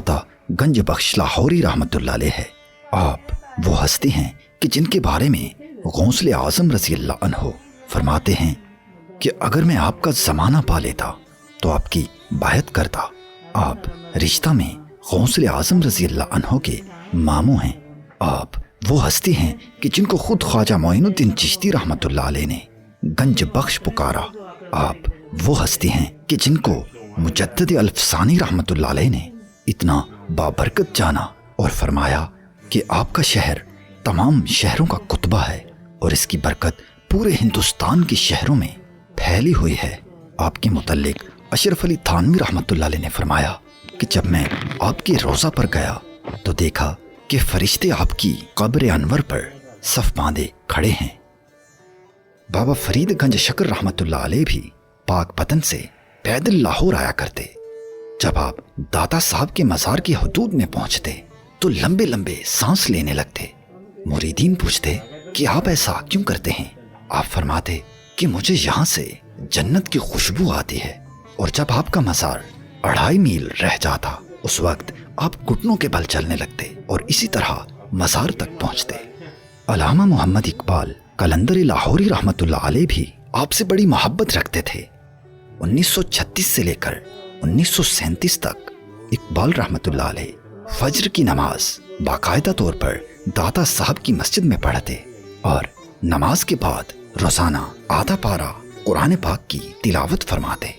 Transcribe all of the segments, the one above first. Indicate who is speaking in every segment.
Speaker 1: داتا گنج بخش لاہوری رحمت اللہ علیہ ہے۔ آپ وہ ہستی ہیں کہ جن کے بارے میں غوث اعظم رضی اللہ عنہ فرماتے ہیں کہ اگر میں آپ کا زمانہ پا لیتا تو آپ کی بیعت کرتا۔ آپ رشتہ میں غوث اعظم رضی اللہ عنہ کے ماموں ہیں۔ آپ وہ ہستی ہیں کہ جن کو خود خواجہ معین الدین چشتی رحمت اللہ علیہ نے گنج بخش پکارا۔ آپ وہ ہستی ہیں کہ جن کو مجدد الفسانی رحمت اللہ علیہ نے اتنا بابرکت جانا اور فرمایا کہ آپ کا شہر تمام شہروں کا کتبہ ہے اور اس کی برکت پورے ہندوستان کے شہروں میں پھیلی ہوئی ہے۔ آپ کے متعلق اشرف علی تھانوی رحمت اللہ علیہ نے فرمایا کہ جب میں آپ کے روضہ پر گیا تو دیکھا کہ فرشتے آپ کی قبر انور پر صف باندھے کھڑے ہیں۔ بابا فرید گنج شکر رحمت اللہ علیہ بھی پاک پتن سے پیدل لاہور آیا کرتے۔ جب آپ داتا صاحب کے مزار کی حدود میں پہنچتے تو لمبے لمبے سانس لینے لگتے۔ مریدین پوچھتے کہ آپ ایسا کیوں کرتے ہیں؟ آپ فرماتے کہ مجھے یہاں سے جنت کی خوشبو آتی ہے۔ اور جب آپ کا مزار 2.5 میل رہ جاتا اس وقت آپ گھٹنوں کے بل چلنے لگتے اور اسی طرح مزار تک پہنچتے۔ علامہ محمد اقبال قلندر لاہوری رحمت اللہ علیہ بھی آپ سے بڑی محبت رکھتے تھے۔ 1936 سے لے کر 1937 تک اقبال رحمت اللہ علیہ فجر کی نماز باقاعدہ طور پر داتا صاحب کی مسجد میں پڑھتے اور نماز کے بعد روزانہ آدھا پارہ قرآن پاک کی تلاوت فرماتے۔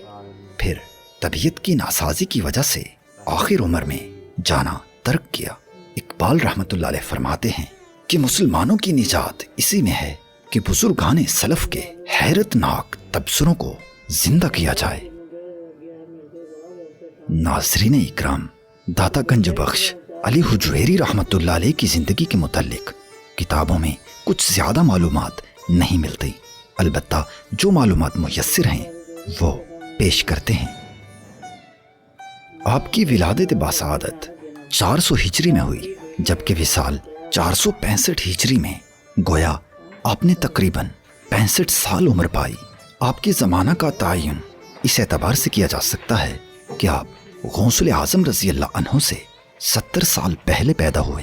Speaker 1: پھر طبیعت کی ناسازی کی وجہ سے آخر عمر میں جانا ترک کیا۔ اقبال رحمت اللہ علیہ فرماتے ہیں کہ مسلمانوں کی نجات اسی میں ہے کہ بزرگان سلف کے حیرت ناک تبصروں کو زندہ کیا جائے۔ ناظرین اکرام، داتا گنج بخش علی حجویری رحمت اللہ علیہ کی زندگی کے متعلق کتابوں میں کچھ زیادہ معلومات نہیں ملتی، البتہ جو معلومات میسر ہیں وہ پیش کرتے ہیں۔ آپ کی ولادت باسعادت 400 ہجری میں ہوئی، جبکہ وصال 465 ہجری میں، گویا آپ نے تقریباً 65 سال عمر پائی۔ آپ کے زمانہ کا تعین اس اعتبار سے کیا جا سکتا ہے کہ آپ غوث اعظم رضی اللہ عنہ سے 70 سال پہلے پیدا ہوئے۔